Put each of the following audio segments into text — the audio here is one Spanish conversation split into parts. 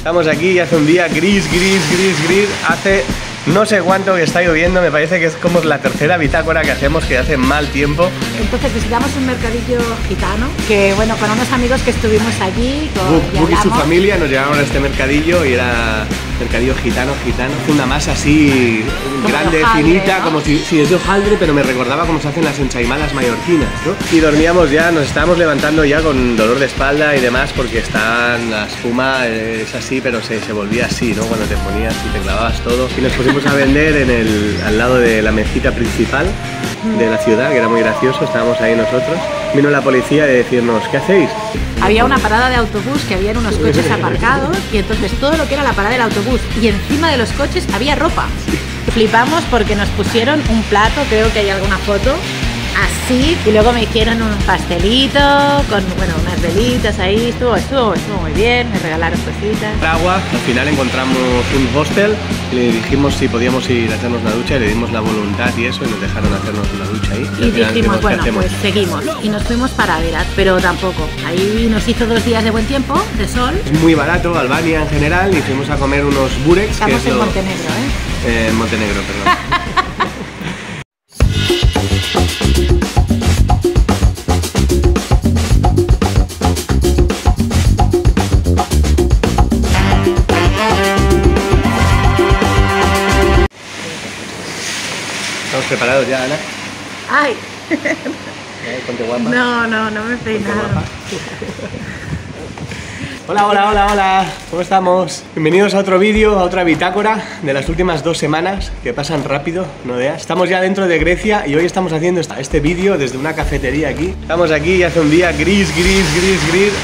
Estamos aquí y hace un día gris. Hace no sé cuánto que está lloviendo, me parece que es como la tercera bitácora que hacemos que hace mal tiempo. Entonces visitamos un mercadillo gitano, que bueno, con unos amigos que estuvimos allí. Buc y su familia nos llevaron a este mercadillo y era mercadillo gitano. Una masa así como grande, finita, ¿no? Como si es de hojaldre, pero me recordaba cómo se hacen las ensaimadas mallorquinas, ¿no? Y dormíamos ya, nos estábamos levantando ya con dolor de espalda y demás porque la espuma es así, pero se volvía así, ¿no? Cuando te ponías y te clavabas todo. Y nos pusimos a vender al lado de la mezquita principal de la ciudad, que era muy gracioso, estábamos ahí nosotros. Vino la policía de decirnos, ¿qué hacéis? Había una parada de autobús que había unos coches aparcados y entonces todo lo que era la parada del autobús y encima de los coches había ropa. Sí. Flipamos porque nos pusieron un plato, creo que hay alguna foto, así, y luego me hicieron un pastelito con, bueno, unas velitas ahí, estuvo muy bien, me regalaron cositas. Agua, al final encontramos un hostel, le dijimos si podíamos ir a hacernos una ducha y le dimos la voluntad y eso, y nos dejaron hacernos una ducha ahí. Y dijimos, bueno, pues seguimos, y nos fuimos para Averat, pero tampoco. Ahí nos hizo 2 días de buen tiempo, de sol. Es muy barato, Albania en general, y fuimos a comer unos bureks. Estamos en Montenegro, ¿eh? En Montenegro, perdón. ¿Estamos preparados ya, Ana? ¡Ay! Ponte guapa. No me he peinado. Hola, ¿cómo estamos? Bienvenidos a otro vídeo, a otra bitácora de las últimas 2 semanas que pasan rápido, no veas. Estamos ya dentro de Grecia y hoy estamos haciendo este vídeo desde una cafetería aquí. Estamos aquí y hace un día gris.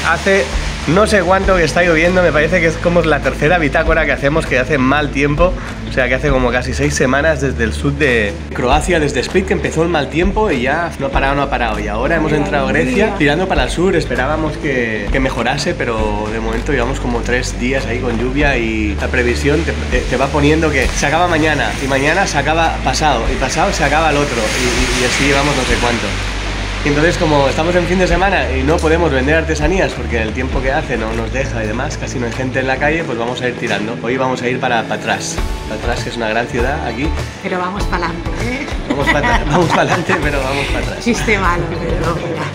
Hace no sé cuánto que está lloviendo, me parece que es como la tercera bitácora que hacemos que hace mal tiempo. O sea que hace como casi 6 semanas desde el sur de Croacia, desde Split, que empezó el mal tiempo y ya no ha parado. Y ahora hemos entrado a Grecia tirando para el sur, esperábamos que mejorase, pero de momento llevamos como 3 días ahí con lluvia y la previsión te va poniendo que se acaba mañana y mañana se acaba pasado y pasado se acaba el otro y así llevamos no sé cuánto. Y entonces como estamos en fin de semana y no podemos vender artesanías porque el tiempo que hace no nos deja y demás, casi no hay gente en la calle, pues vamos a ir tirando. Hoy vamos a ir para Patras, que es una gran ciudad aquí. Pero vamos para adelante, ¿eh? Vamos para adelante, pero vamos para atrás. Chiste malo, pero mira.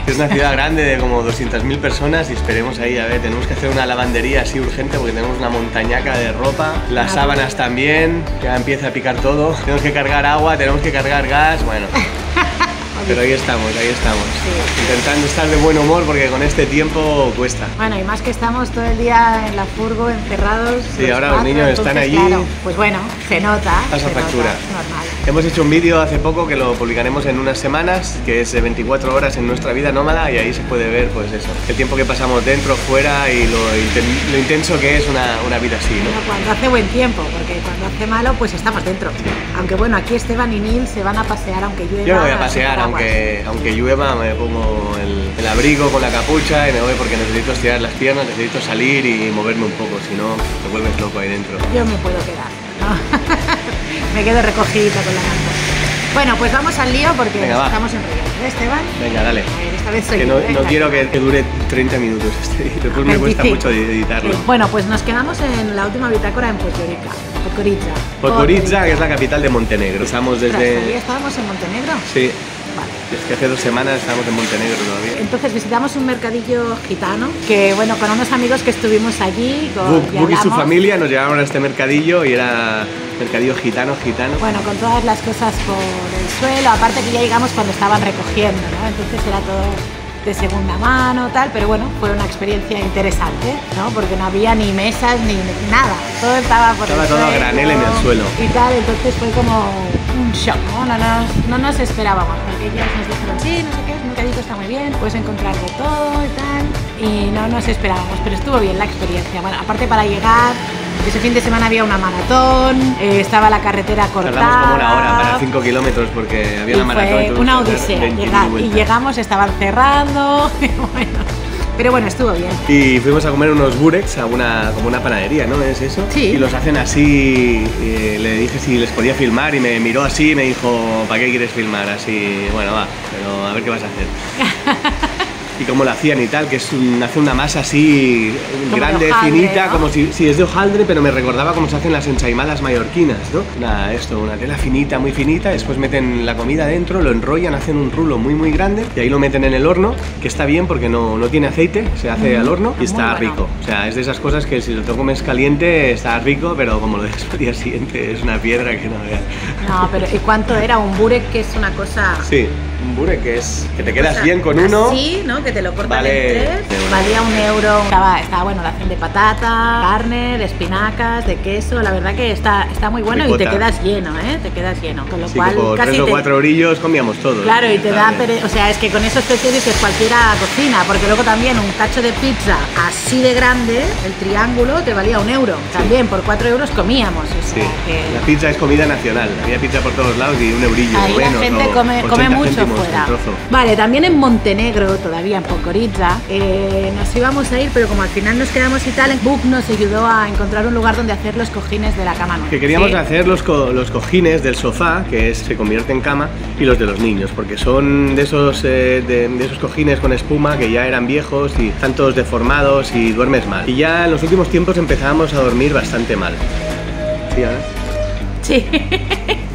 Es una ciudad grande de como 200.000 personas y esperemos ahí, a ver, tenemos que hacer una lavandería así urgente porque tenemos una montañaca de ropa, las sábanas también, ya empieza a picar todo, tenemos que cargar agua, tenemos que cargar gas, bueno. Pero ahí estamos, sí. Intentando estar de buen humor porque con este tiempo cuesta. Bueno, y más que estamos todo el día en la furgo, encerrados. Sí, ahora los niños están allí. Claro, pues bueno, se nota. Pasa factura. Normal. Hemos hecho un vídeo hace poco que lo publicaremos en unas semanas, que es de 24 horas en nuestra vida nómada y ahí se puede ver, pues eso, el tiempo que pasamos dentro, fuera y lo intenso que es una vida así, ¿no? Bueno, cuando hace buen tiempo, porque cuando hace malo, pues estamos dentro. Sí. Aunque bueno, aquí Esteban y Nil se van a pasear aunque llueva. Yo me voy a pasear, aunque llueva, me pongo el abrigo con la capucha y me voy porque necesito estirar las piernas, necesito salir y moverme un poco, si no te vuelves loco ahí dentro. Yo me puedo quedar, ¿no? Me quedo recogidita con la manta. Bueno, pues vamos al lío porque estamos enrollados, ¿eh, Esteban? Venga, dale. A ver, esta vez soy que yo, no quiero que dure 30 minutos después me cuesta mucho editarlo. Bueno, pues nos quedamos en la última bitácora en Podgorica, que es la capital de Montenegro. Estamos desde... ¿Estábamos en Montenegro? Sí. Vale. Es que hace 2 semanas estábamos en Montenegro todavía. Entonces visitamos un mercadillo gitano, que bueno, con unos amigos que estuvimos allí. Buc y su familia nos llevaron a este mercadillo y era mercadillo gitano. Bueno, con todas las cosas por el suelo, aparte que ya llegamos cuando estaban recogiendo, ¿no? Entonces era todo de segunda mano, tal, pero bueno, fue una experiencia interesante, ¿no? Porque no había ni mesas ni nada, todo estaba por el suelo. Estaba todo a granel en el suelo. Y tal, entonces fue como un shock, ¿no? No nos esperábamos, porque ellos nos dijeron, sí, no sé qué, el mercadito está muy bien, puedes encontrar de todo y tal, y no nos esperábamos, pero estuvo bien la experiencia. Bueno, aparte para llegar, ese fin de semana había una maratón, estaba la carretera cortada. Tardamos como 1 hora para 5 kilómetros porque había una maratón. Fue una odisea llegar, y llegamos, estaban cerrando, pero bueno, estuvo bien. Y fuimos a comer unos bureks a como una panadería, ¿no? ¿Es eso? Sí. Y los hacen así, le dije si les podía filmar y me miró así y me dijo, ¿para qué quieres filmar? Así, bueno, va, pero a ver qué vas a hacer. y cómo lo hacían y tal, que es hace una masa así como grande, hojaldre, finita, ¿no? como si es de hojaldre, pero me recordaba cómo se hacen las ensaimadas mallorquinas, ¿no? Una tela finita, muy finita, después meten la comida dentro, lo enrollan, hacen un rulo muy muy grande y ahí lo meten en el horno, que está bien porque no tiene aceite, se hace al horno y está rico. O sea, es de esas cosas que si lo comes caliente está rico, pero como lo dejas al día siguiente es una piedra que no veas. No, pero ¿y cuánto era? Un burek, que es una cosa... Sí, un burek que es que te quedas bien con uno. Sí, ¿no? Que te lo cortan Vale, en tres. Valía €1. Estaba bueno, la hacen de patata, carne, de espinacas, de queso. La verdad que está muy bueno. Ricota. Y te quedas lleno, ¿eh? Te quedas lleno. Con lo Sí, cual que por casi 3 o 4 eurillos comíamos todo. Claro, y te Está da bien. o sea, es que con esos precios dices cualquiera cocina, porque luego también un cacho de pizza así de grande, el triángulo, te valía €1. También por 4 euros comíamos. O sea, Sí, que... la pizza es comida nacional. Había pizza por todos lados y un eurillo Ahí menos. la gente o come 80 mucho céntimos fuera. el trozo. Vale, también en Montenegro, todavía en Podgorica, nos íbamos a ir, pero como al final nos quedamos y tal, Book nos ayudó a encontrar un lugar donde hacer los cojines de la cama nueva. Que queríamos ¿Sí? hacer los cojines del sofá, que se convierte en cama, y los de los niños, porque son de esos cojines con espuma que ya eran viejos y están todos deformados y duermes mal. Y ya en los últimos tiempos empezábamos a dormir bastante mal. ¿Sí, Ana? Sí.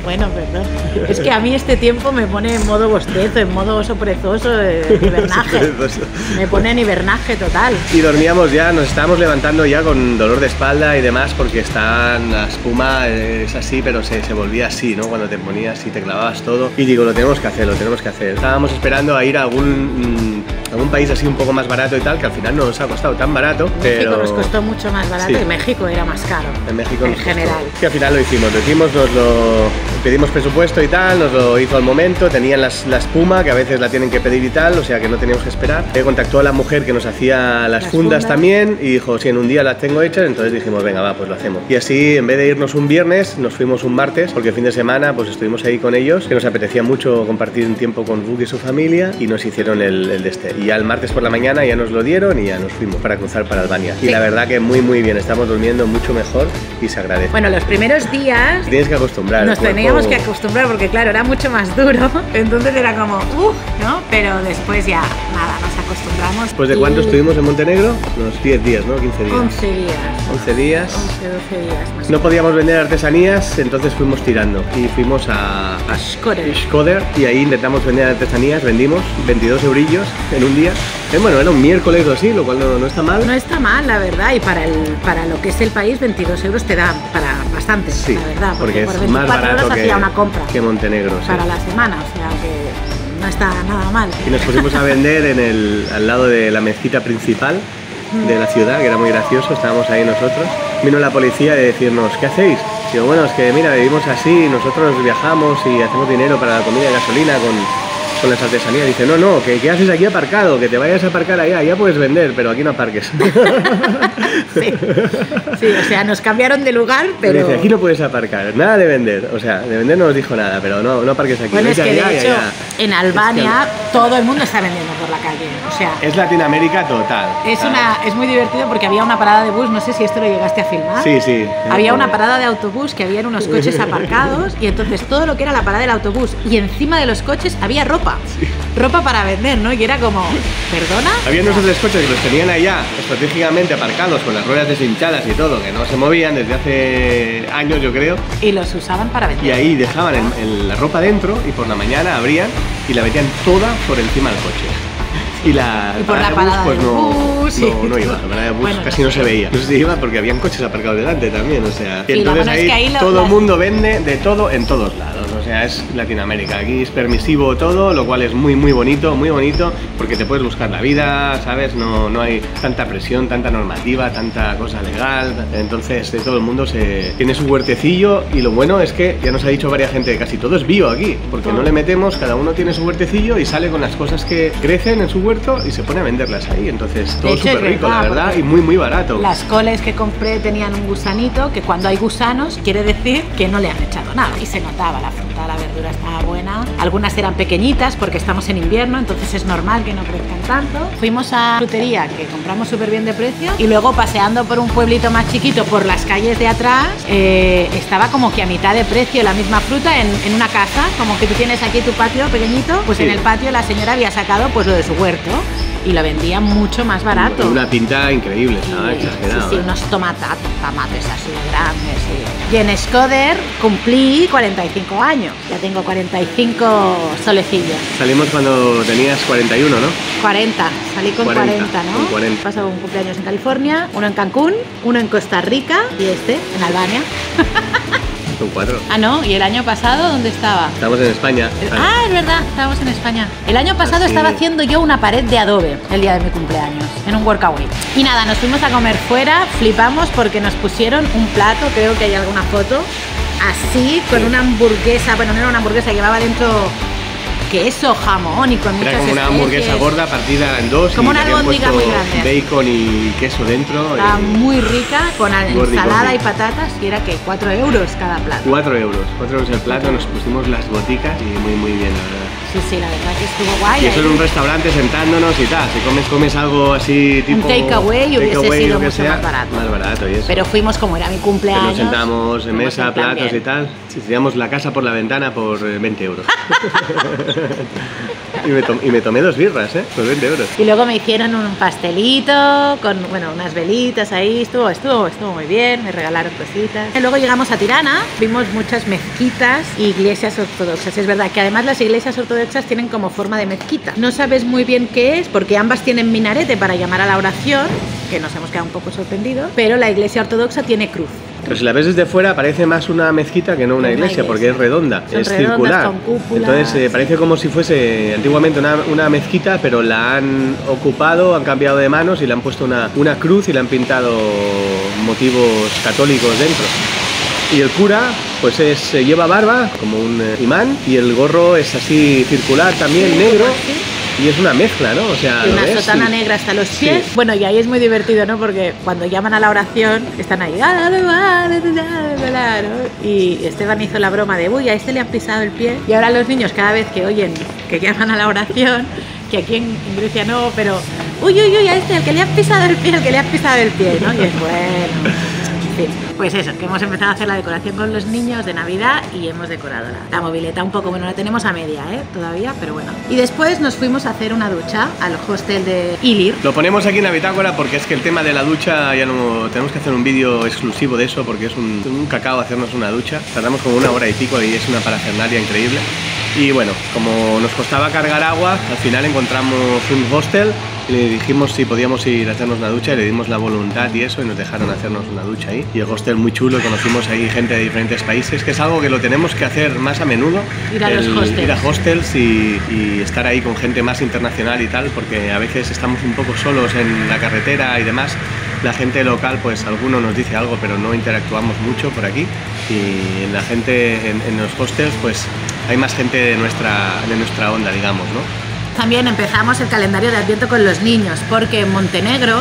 Bueno, perdón. Es que a mí este tiempo me pone en modo bostezo, en modo oso perezoso, hibernaje. Perezoso. Me pone en hibernaje total. Y dormíamos ya, nos estábamos levantando ya con dolor de espalda y demás, porque la espuma es así, pero se volvía así, ¿no? Cuando te ponías y te clavabas todo. Y digo, lo tenemos que hacer, lo tenemos que hacer. Estábamos esperando a ir a algún país así un poco más barato y tal, que al final no nos ha costado tan barato. México nos costó mucho más barato, Sí. y México era más caro. En México en nos costó. general. Que al final lo hicimos, pedimos presupuesto y tal, nos lo hizo al momento, tenían la espuma, que a veces la tienen que pedir y tal, o sea que no teníamos que esperar. Contactó a la mujer que nos hacía las fundas también y dijo, si en un día las tengo hechas, entonces dijimos, venga, va, pues lo hacemos. Y así, en vez de irnos un viernes, nos fuimos un martes, porque el fin de semana pues estuvimos ahí con ellos, que nos apetecía mucho compartir un tiempo con Book y su familia, y nos hicieron el de este. Y ya el martes por la mañana ya nos lo dieron y ya nos fuimos para cruzar para Albania. Y Sí. la verdad que muy muy bien, estamos durmiendo mucho mejor y se agradece. Bueno, los primeros días Tienes que acostumbrar. nos el cuerpo- teníamos que acostumbrar, porque claro, era mucho más duro, entonces era como, ¿no? Pero después ya, nada, nos acostumbramos. ¿Después de cuánto estuvimos en Montenegro? Unos 10 días, ¿no? 15 días. 11 días. 11 días. 11, 12 días más. No podíamos vender artesanías, entonces fuimos tirando y fuimos a Skoder y ahí intentamos vender artesanías, vendimos 22 eurillos en un día. Bueno, era un miércoles o así, lo cual no está mal. No está mal, la verdad, y para lo que es el país, 22 euros te da para bastante, Sí, la verdad. porque por es 24 más barato euros hacía una compra que Montenegro. Sí. para la semana, o sea que no está nada mal. Y nos pusimos a vender al lado de la mezquita principal de la ciudad, que era muy gracioso, estábamos ahí nosotros. Vino la policía de decirnos, ¿qué hacéis? Digo, bueno, es que mira, vivimos así, nosotros viajamos y hacemos dinero para la comida y gasolina con las artesanías. Dice, no, ¿qué haces aquí aparcado? Que te vayas a aparcar allá puedes vender, pero aquí no aparques. Sí, o sea, nos cambiaron de lugar, pero... Dice, aquí no puedes aparcar, nada de vender. O sea, de vender no nos dijo nada, pero no aparques aquí. Bueno, es Vete que allá y de hecho, allá. en Albania todo el mundo está vendiendo por la calle, o sea... Es Latinoamérica total. Es muy divertido porque había una parada de bus, no sé si esto lo llegaste a filmar. Sí. Había una parada de autobús que habían unos coches aparcados y entonces todo lo que era la parada del autobús y encima de los coches había ropa. Ropa para vender, ¿no? Y era como, ¿perdona? Había unos otros coches que los tenían allá estratégicamente aparcados con las ruedas deshinchadas y todo, que no se movían desde hace años, yo creo. Y los usaban para vender. Y ahí dejaban la ropa dentro y por la mañana abrían y la metían toda por encima del coche. Y por la de parada pues del bus, no iba, la parada de bus Bueno, casi no se veía. No se iba porque habían coches aparcados delante también, o sea. Y Sí, entonces la verdad es que ahí todo el mundo vende de todo en todos lados, o sea, es Latinoamérica. Aquí es permisivo todo, lo cual es muy bonito, porque te puedes buscar la vida, ¿sabes? No hay tanta presión, tanta normativa, tanta cosa legal. Entonces todo el mundo tiene su huertecillo y lo bueno es que ya nos ha dicho varias gente que casi todo es bio aquí, porque no le metemos, cada uno tiene su huertecillo y sale con las cosas que crecen en su huerto y se pone a venderlas ahí. Entonces todo hecho, súper es rico, la verdad, verdad, y porque muy barato. Las coles que compré tenían un gusanito, que cuando hay gusanos quiere decir que no le han echado nada. Y se notaba, la fruta, la verdura estaba buena. Algunas eran pequeñitas porque estamos en invierno, entonces es normal que no crezcan tanto. Fuimos a la frutería, que compramos súper bien de precio, y luego paseando por un pueblito más chiquito, por las calles de atrás, estaba como que a mitad de precio la misma fruta en una casa, como que tú tienes aquí tu patio pequeñito, pues Sí. en el patio la señora había sacado pues lo de su huerto. y lo vendían mucho más barato. Una pinta increíble, estaba exagerado. Sí, unos tomates así de grandes. Sí. Y en Skoder cumplí 45 años. Ya tengo 45 solecillos. Salimos cuando tenías 41, ¿no? 40, salí con 40, ¿no? Con 40. He pasado un cumpleaños en California, uno en Cancún, uno en Costa Rica y este en Albania. Son 4. Ah, no, ¿y el año pasado dónde estaba? Estamos en España. Ah, es verdad, estábamos en España. El año pasado estaba haciendo yo una pared de adobe el día de mi cumpleaños, en un workaway. Y nada, nos fuimos a comer fuera, flipamos porque nos pusieron un plato, creo que hay alguna foto, así, con una hamburguesa, bueno, no era una hamburguesa, llevaba dentro queso, jamón y con muchas especies. Era como una hamburguesa gorda partida en dos. Como una albóndiga muy grande. Bacon y queso dentro. Estaba muy rica, con ensalada y patatas, y era que 4 euros cada plato. 4 euros el plato, nos pusimos las boticas y muy bien, la verdad. Sí, la verdad que estuvo guay. Y eso en un restaurante sentándonos y tal, si comes algo así tipo... Un takeaway hubiese sido mucho más barato. Más barato y eso. Pero fuimos como era mi cumpleaños. Nos sentamos en mesa, platos y tal. Si teníamos la casa por la ventana por 20 euros. Y me tomé 2 birras, por 20 euros. Y luego me hicieron un pastelito con, bueno, unas velitas ahí, estuvo muy bien, me regalaron cositas. Y luego llegamos a Tirana, vimos muchas mezquitas y iglesias ortodoxas. Es verdad que además las iglesias ortodoxas tienen como forma de mezquita. No sabes muy bien qué es, porque ambas tienen minarete para llamar a la oración, que nos hemos quedado un poco sorprendidos, pero la iglesia ortodoxa tiene cruz. Pero si la ves desde fuera parece más una mezquita que no una iglesia, porque es redonda, es circular. Con cúpulas. Entonces parece como si fuese antiguamente una mezquita, pero la han ocupado, han cambiado de manos y le han puesto una cruz y le han pintado motivos católicos dentro. Y el cura pues lleva barba como un imán y el gorro es así circular también, negro. Y es una mezcla, ¿no? O sea, y una sotana negra hasta los pies. Sí. Bueno, y ahí es muy divertido, ¿no? Porque cuando llaman a la oración, están ahí. Y Esteban hizo la broma de, uy, a este le han pisado el pie. Y ahora los niños, cada vez que oyen que llaman a la oración, que aquí en Grecia no, pero, uy, a este, el que le han pisado el pie, ¿no? Y es bueno. Pues eso, que hemos empezado a hacer la decoración con los niños de Navidad y hemos decorado la mobileta un poco, bueno, la tenemos a media, todavía, pero bueno. Y después nos fuimos a hacer una ducha al hostel de Ilir. Lo ponemos aquí en la bitácora porque es que el tema de la ducha ya no tenemos que hacer un vídeo exclusivo de eso porque es un cacao hacernos una ducha. Tardamos como 1 hora y pico y es una parafernalia increíble. Y bueno, como nos costaba cargar agua, al final encontramos un hostel y le dijimos si podíamos ir a hacernos una ducha y le dimos la voluntad y eso y nos dejaron hacernos una ducha ahí. Y el hostel muy chulo, conocimos ahí gente de diferentes países, que es algo que lo tenemos que hacer más a menudo. Ir a hostels y estar ahí con gente más internacional y tal, porque a veces estamos un poco solos en la carretera y demás. La gente local, pues alguno nos dice algo, pero no interactuamos mucho por aquí. Y la gente en los hostels, pues hay más gente de nuestra onda, digamos, ¿no? También empezamos el calendario de Adviento con los niños, porque en Montenegro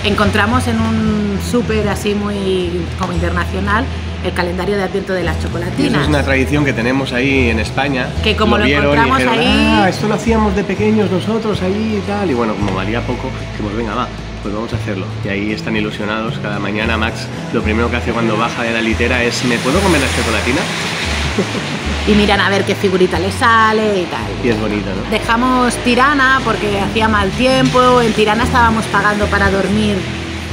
encontramos en un súper así muy como internacional el calendario de Adviento de las chocolatinas. Y eso es una tradición que tenemos ahí en España. Que como lo encontramos dijeron, ahí... esto lo hacíamos de pequeños nosotros ahí y tal. Y bueno, como valía poco, dijimos, venga, va, pues vamos a hacerlo. Y ahí están ilusionados. Cada mañana Max lo primero que hace cuando baja de la litera es, ¿me puedo comer la chocolatina? Y miran a ver qué figurita le sale y tal. Y es bonito, ¿no? Dejamos Tirana porque hacía mal tiempo. En Tirana estábamos pagando para dormir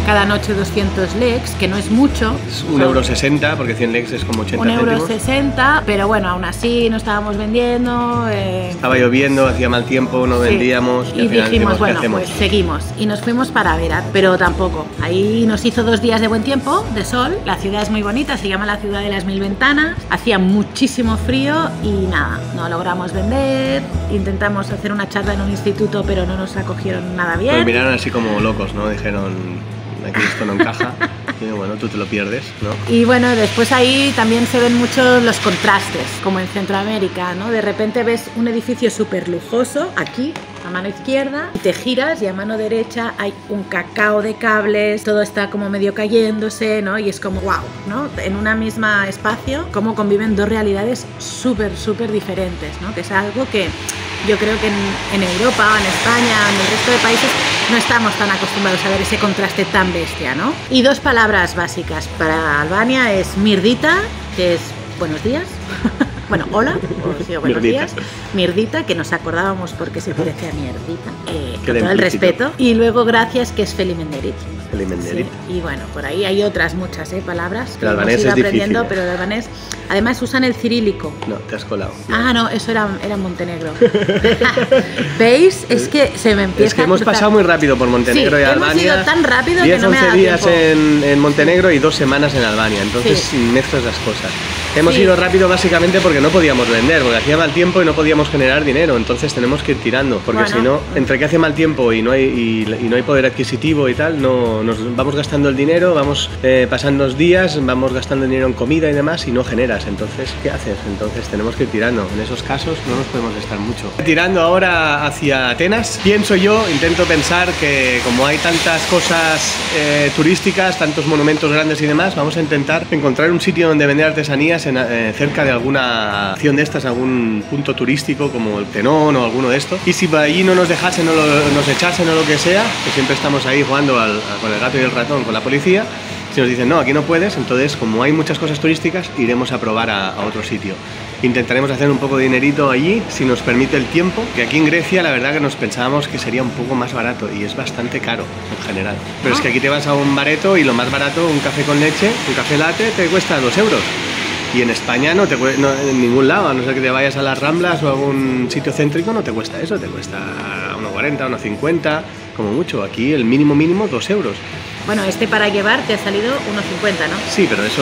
cada noche 200 lex, que no es mucho. Es 1,60 €, porque 100 lex es como 80 céntimos. 1,60 €, pero bueno, aún así no estábamos vendiendo. Estaba lloviendo, hacía mal tiempo, no vendíamos. Y dijimos, bueno, pues seguimos. Y nos fuimos para Berat, pero tampoco. Ahí nos hizo 2 días de buen tiempo, de sol. La ciudad es muy bonita, se llama la ciudad de las 1000 ventanas. Hacía muchísimo frío y nada, no logramos vender. Intentamos hacer una charla en un instituto, pero no nos acogieron nada bien. Nos miraron así como locos, ¿no? Dijeron, aquí esto no encaja. Y bueno, tú te lo pierdes, ¿no? Y bueno, después ahí también se ven mucho los contrastes, como en Centroamérica, ¿no? De repente ves un edificio súper lujoso, aquí, a mano izquierda, y te giras y a mano derecha hay un cacao de cables, todo está como medio cayéndose, ¿no? Y es como, wow, ¿no? En una misma espacio, cómo conviven 2 realidades súper diferentes, ¿no? Que es algo que yo creo que en Europa, en España, en el resto de países no estamos tan acostumbrados a ver ese contraste tan bestia, ¿no? Y 2 palabras básicas para Albania es mirdita, que es buenos días, Bueno, hola, o sí, buenos Mierdita. días. Mierdita, que nos acordábamos porque se parece a Mierdita. Con todo el implícito. respeto. Y luego gracias, que es Felimenderit. Felimenderit. Sí, y bueno, por ahí hay otras muchas palabras que El albanés hemos ido es difícil, aprendiendo, pero el albanés, además usan el cirílico. No, te has colado. Ah, no, eso era Montenegro. ¿Veis? Es que se me empieza Es que hemos a cruzar. pasado muy rápido por Montenegro Sí, y hemos Albania. ido tan rápido 10, que no me 11 da días tiempo. en Montenegro y 2 semanas en Albania. Entonces Sí. mezclas las cosas. Hemos Sí. ido rápido básicamente porque no podíamos vender, porque hacía mal tiempo y no podíamos generar dinero. Entonces tenemos que ir tirando, porque Bueno. si no, entre que hace mal tiempo y no hay poder adquisitivo y tal, no nos vamos gastando el dinero, vamos pasando los días, vamos gastando dinero en comida y demás y no generas. Entonces, ¿qué haces? Entonces tenemos que ir tirando. En esos casos no nos podemos gastar mucho. Tirando ahora hacia Atenas, pienso yo, intento pensar que como hay tantas cosas turísticas, tantos monumentos grandes y demás, vamos a intentar encontrar un sitio donde vender artesanías cerca de alguna acción de estas, algún punto turístico como el Tenón o alguno de estos. Y si por allí no nos dejasen o nos echasen o lo que sea, que siempre estamos ahí jugando con el gato y el ratón con la policía, si nos dicen no, aquí no puedes, entonces como hay muchas cosas turísticas, iremos a probar a otro sitio. Intentaremos hacer un poco de dinerito allí, si nos permite el tiempo, que aquí en Grecia la verdad que nos pensábamos que sería un poco más barato y es bastante caro en general. Pero es que aquí te vas a un bareto y lo más barato, un café con leche, un café latte, te cuesta 2 euros. Y en España no en ningún lado, a no ser que te vayas a las Ramblas o a algún sitio céntrico, no te cuesta eso, te cuesta 1,40, 1,50, como mucho. Aquí el mínimo 2 euros. Bueno, para llevar te ha salido 1,50, ¿no? Sí, pero eso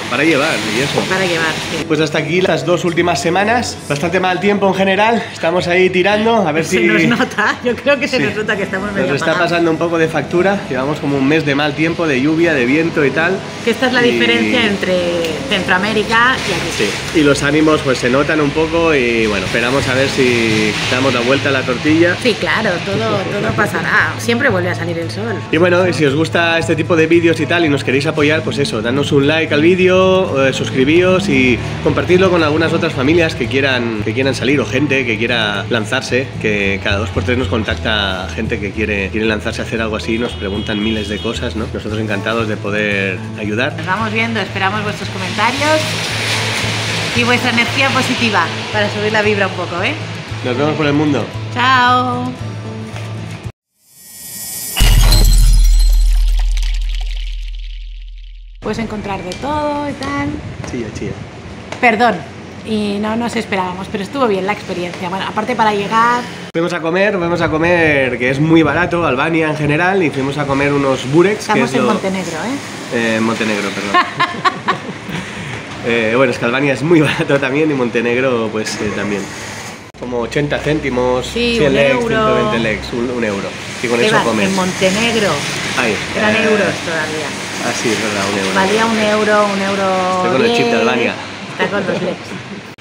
para llevar y eso. Para llevar, sí. Pues hasta aquí las 2 últimas semanas, bastante mal tiempo en general, estamos ahí tirando, a ver Se si... nos nota, yo creo que se Sí. nos nota que estamos medio Nos está apagados. pasando un poco de factura, llevamos como un mes de mal tiempo, de lluvia, de viento y tal. Que esta es la Y- diferencia entre Centroamérica y aquí. Sí, y los ánimos pues se notan un poco y bueno, esperamos a ver si damos la vuelta a la tortilla. Sí, claro, todo pasará. Siempre vuelve a salir el sol. Y bueno, y si os gusta este tipo de vídeos y tal y nos queréis apoyar, pues eso, danos un like al vídeo, suscribíos y compartidlo con algunas otras familias que quieran salir o gente que quiera lanzarse, que cada 2 por 3 nos contacta gente que quiere lanzarse a hacer algo así, nos preguntan miles de cosas, ¿no? Nosotros encantados de poder ayudar. Nos vamos viendo, esperamos vuestros comentarios y vuestra energía positiva para subir la vibra un poco, ¿eh? Nos vemos por el mundo. Chao. Puedes encontrar de todo y tal. Chilla. Perdón, y no nos esperábamos, pero estuvo bien la experiencia. Bueno, aparte para llegar... Fuimos a comer, que es muy barato, Albania en general, y fuimos a comer unos bureks, que Estamos es en lo... Montenegro, ¿eh? Montenegro, perdón. Bueno, es que Albania es muy barato también y Montenegro pues también. Como 80 céntimos, Sí, 100 un lex, euro. 120 lex, un euro. Y con ¿Qué eso va? comes. En Montenegro Ahí. eran euros todavía. Ah, sí, es verdad, un euro. Valía un euro. Estoy con el chip de 10. Albania. Está con los lex.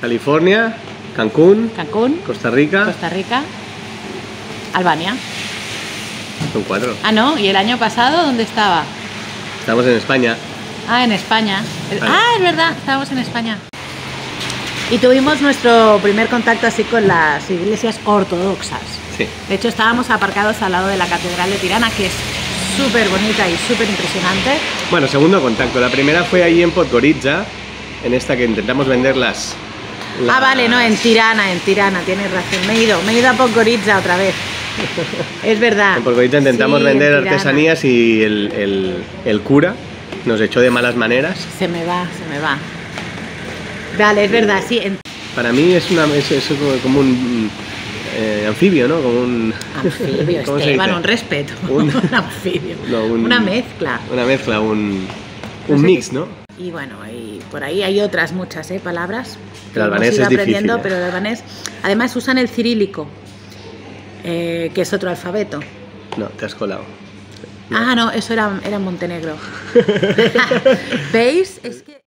California, Cancún, Cancún, Costa Rica, Costa Rica, Albania. son 4. Ah, no, ¿y el año pasado dónde estaba? Estamos en España. Ah, en España. Vale. Ah, es verdad, estábamos en España. Y tuvimos nuestro primer contacto así con las iglesias ortodoxas. Sí. De hecho, estábamos aparcados al lado de la Catedral de Tirana, que es súper bonita y súper impresionante. Bueno, segundo contacto. La primera fue ahí en Podgorica, en esta que intentamos venderlas. Ah, vale, no, en Tirana, tienes razón. Me he ido a Podgorica otra vez. Es verdad. En Podgorica intentamos Sí, vender en Tirana. artesanías y el cura nos echó de malas maneras. Se me va. Vale, es verdad, sí. Para mí es como un anfibio, ¿no? Como un... Anfibio, ¿Cómo se Esteban, dice? un respeto. Un- Un anfibio. No, Una mezcla. Una mezcla, un No sé mix, qué- ¿no? Y bueno, y por ahí hay otras muchas palabras. El albanés hemos ido es difícil, aprendiendo, ¿eh? pero el albanés, además usan el cirílico, que es otro alfabeto. No, te has colado. Ah, no, eso era en Montenegro. ¿Veis? Es que